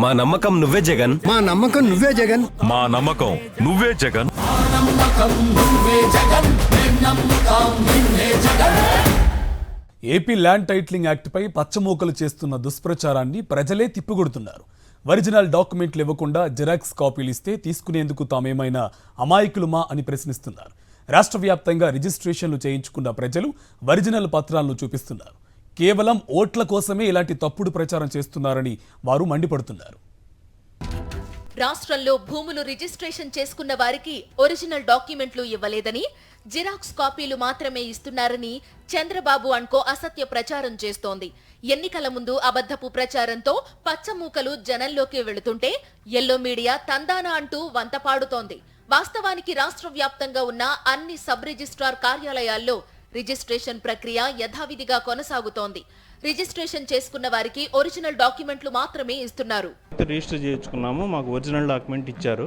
మా నమ్మకం నువ్వే జగన్. మా నమ్మకం నువ్వే జగన్. మా నమ్మకం నువ్వే జగన్. ఏపీ ల్యాండ్ టైటిలింగ్ యాక్ట్పై పచ్చమూకలు చేస్తున్న దుష్ప్రచారాన్ని ప్రజలే తిప్పికొడుతున్నారు. ఒరిజినల్ డాక్యుమెంట్లు ఇవ్వకుండా జిరాక్స్ కాపీలు ఇస్తే తీసుకునేందుకు తామేమైనా అమాయకులుమా అని ప్రశ్నిస్తున్నారు. రాష్ట్ర వ్యాప్తంగా రిజిస్ట్రేషన్లు చేయించుకున్న ప్రజలు ఒరిజినల్ పత్రాలను చూపిస్తున్నారు. కేవలం ఓట్ల కోసమే ఇలాంటి తప్పుడు ప్రచారం చేస్తున్నారని వారు మండిపడుతున్నారు. రాష్ట్రంలో భూములు రిజిస్ట్రేషన్ చేసుకున్న వారికి ఒరిజినల్ డాక్యుమెంట్లు ఇవ్వలేదని, జిరాక్స్ కాపీలు మాత్రమే ఇస్తున్నారని చంద్రబాబు అండ్కో అసత్య ప్రచారం చేస్తోంది. ఎన్నికల ముందు అబద్ధపు ప్రచారంతో పచ్చమూకలు జనంలోకి వెళుతుంటే ఎల్లో మీడియా తందానా అంటూ వంతపాడుతోంది. వాస్తవానికి రాష్ట్ర వ్యాప్తంగా ఉన్న అన్ని సబ్ రిజిస్ట్రార్ కార్యాలయాల్లో రిజిస్ట్రేషన్ ప్రక్రియ యథావిధిగా కొనసాగుతోంది. రిజిస్ట్రేషన్ చేసుకున్న వారికి ఒరిజినల్ డాక్యుమెంట్లు మాత్రమే ఇస్తున్నారు. రిజిస్టర్ చేయించుకున్నాము, మాకు ఒరిజినల్ డాక్యుమెంట్ ఇచ్చారు.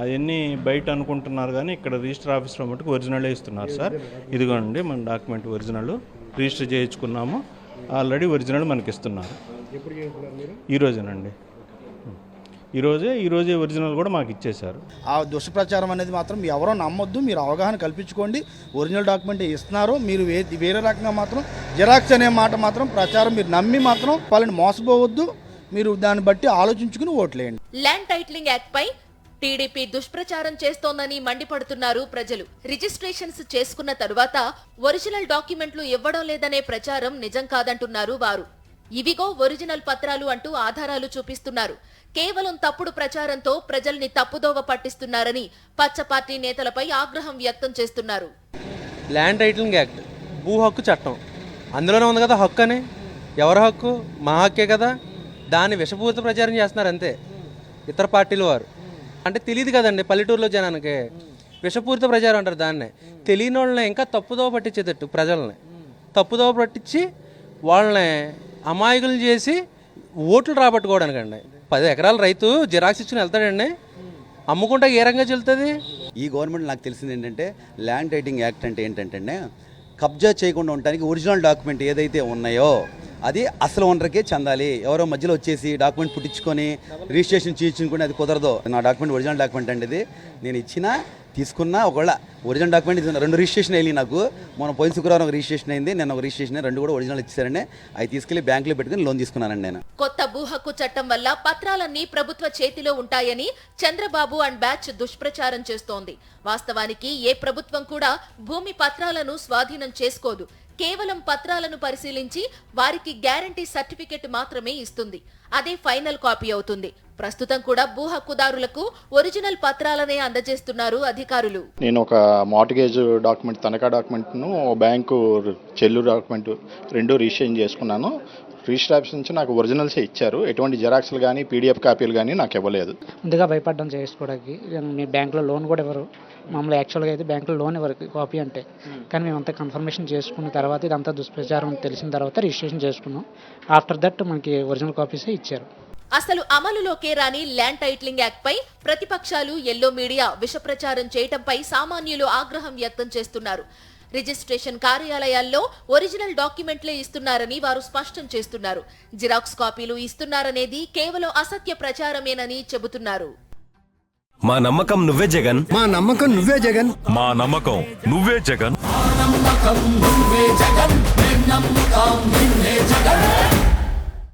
అవన్నీ బయట అనుకుంటున్నారు కానీ ఇక్కడ రిజిస్టర్ ఆఫీస్లో మటుకు ఒరిజినలే ఇస్తున్నారు సార్. ఇదిగోండి మన డాక్యుమెంట్ ఒరిజినల్, రిజిస్టర్ చేయించుకున్నాము, ఆల్రెడీ ఒరిజినల్ మనకి ఇస్తున్నారు. ఈరోజేనండి, ఈరోజే ఒరిజినల్ కూడా మాకు ఇచ్చేశారు. ఆ దుష్ప్రచారం అనేది మాత్రం ఎవరో నమ్మొద్దు. మీరు అవగాహన కల్పించుకోండి. ఒరిజినల్ డాక్యుమెంట్ ఇస్తున్నారు, మీరు వేరే రకంగా మాత్రం జిరాక్స్ అనే మాట మాత్రం ప్రచారం మీరు నమ్మి మాత్రం వాళ్ళని మోసపోవద్దు. మీరు దాన్ని బట్టి ఆలోచించుకుని ఓట్లేయండి. ల్యాండ్ టైటిలింగ్ యాక్ట్ పై టీడీపీ దుష్ప్రచారం చేస్తోందని మండిపడుతున్నారు ప్రజలు. రిజిస్ట్రేషన్స్ చేసుకున్న తరువాత ఒరిజినల్ డాక్యుమెంట్లు ఇవ్వడం లేదనే ప్రచారం నిజం కాదంటున్నారు వారు. ఇవిగో ఒరిజినల్ పత్రాలు అంటూ ఆధారాలు చూపిస్తున్నారు. కేవలం తప్పుడు ప్రచారంతో ప్రజల్ని తప్పుదోవ పట్టిస్తున్నారని పచ్చ పార్టీ నేతలపై ఆగ్రహం వ్యక్తం చేస్తున్నారు. ల్యాండ్ టైటిలింగ్ యాక్ట్ భూ హక్కు చట్టం, అందులోనే ఉంది కదా హక్కు అని. ఎవరి హక్కు? మా హక్కే కదా. దాన్ని విషపూరిత ప్రచారం చేస్తున్నారు అంతే ఇతర పార్టీల వారు. అంటే తెలియదు కదండి పల్లెటూరులో జనానికి. విషపూరిత ప్రచారం అంటారు దాన్నే. తెలియని వాళ్ళని ఇంకా తప్పుదోవ పట్టించేటట్టు ప్రజల్ని తప్పుదోవ పట్టించి వాళ్ళని అమాయకులు చేసి ఓట్లు రాబట్టుకోవడానికండి. 10 ఎకరాల రైతు జిరాక్స్ ఇచ్చుకుని వెళ్తాడండి, అమ్ముకుంటా ఏ రంగా చెల్లుతుంది? ఈ గవర్నమెంట్ నాకు తెలిసింది ఏంటంటే ల్యాండ్ టైటిలింగ్ యాక్ట్ అంటే ఏంటంటే కబ్జా చేయకుండా ఉండడానికి ఒరిజినల్ డాక్యుమెంట్ ఏదైతే ఉన్నాయో అది అసలు ఓనర్కే చెందాలి. ఎవరో మధ్యలో వచ్చేసి డాక్యుమెంట్ పుట్టించుకొని రిజిస్ట్రేషన్ చేయించుకుని అది కుదరదు. నా డాక్యుమెంట్ ఒరిజినల్ డాక్యుమెంట్ అండి. ఇది నేను ఇచ్చినా తీసుకున్నా ఒకవేళ ఒరిజినల్ డాక్యుమెంట్ ఇది 2 రిజిస్ట్రేషన్ అయ్యి నాకు మొన్న పోయిన శుక్రవారం ఒక రిజిస్ట్రేషన్ అయింది, నేను ఒక రిజిస్ట్రేషన్ 2 కూడా ఒరిజినల్ ఇచ్చారండి. అవి తీసుకెళ్లి బ్యాంకులో పెట్టుకుని లోన్ తీసుకున్నానండి నేను. కొత్త భూ హక్కు చట్టం వల్ల పత్రాలన్నీ ప్రభుత్వ చేతిలో ఉంటాయని చంద్రబాబు అండ్ బ్యాచ్ దుష్ప్రచారం చేస్తోంది. వాస్తవానికి ఏ ప్రభుత్వం కూడా భూమి పత్రాలను స్వాధీనం చేసుకోదు. కేవలం పత్రాలను పరిశీలించి వారికి గ్యారంటీ సర్టిఫికెట్ మాత్రమే ఇస్తుంది. అదే ఫైనల్ కాపీ అవుతుంది. ప్రస్తుతం కూడా భూ హక్కుదారులకు ఒరిజినల్ పత్రాలనే అందజేస్తున్నారు అధికారులు. నేను ఒక మార్టిగేజ్ డాక్యుమెంట్, తనఖా డాక్యుమెంట్ను, బ్యాంకు చెల్లు డాక్యుమెంట్ 2 రిజిస్ట్రేషన్ చేసుకున్నాను. రిజిస్టర్ ఆఫీస్ నుంచి నాకు ఒరిజినల్సే ఇచ్చారు. ఎటువంటి జిరాక్స్లు కానీ పీడిఎఫ్ కాపీలు కానీ నాకు ఇవ్వలేదు. ముందుగా భయపడ్డం చేసుకోవడానికి. మీ బ్యాంకులో లోన్ కూడా ఇవ్వరు. మామూలు యాక్చువల్గా అయితే బ్యాంకులో లోన్ ఇవ్వరు కాపీ అంటే. కానీ మేమంతా కన్ఫర్మేషన్ చేసుకున్న తర్వాత ఇదంతా దుష్ప్రచారం తెలిసిన తర్వాత రిజిస్ట్రేషన్ చేసుకున్నాం. ఆఫ్టర్ దట్ మనకి ఒరిజినల్ కాపీసే ఇచ్చారు. అసలు అమలులోకే రాని ల్యాండ్ టైటిలింగ్ యాక్ట్ పై ప్రతిపక్షాలు, ఎల్లో మీడియా విషప్రచారం చేయటంపై సామాన్యులు ఆగ్రహం వ్యక్తం చేస్తున్నారు. రిజిస్ట్రేషన్ కార్యాలయాల్లో ఒరిజినల్ డాక్యుమెంట్లే ఇస్తున్నారని వారు స్పష్టం చేస్తున్నారు. జిరాక్స్ కాపీలు ఇస్తున్నారనేది కేవలం అసత్య ప్రచారమేనని చెబుతున్నారు. మా నమ్మకం నువ్వే జగన్. మా నమ్మకం నువ్వే జగన్. మా నమ్మకం నువ్వే జగన్. మా నమ్మకం నువ్వే జగన్.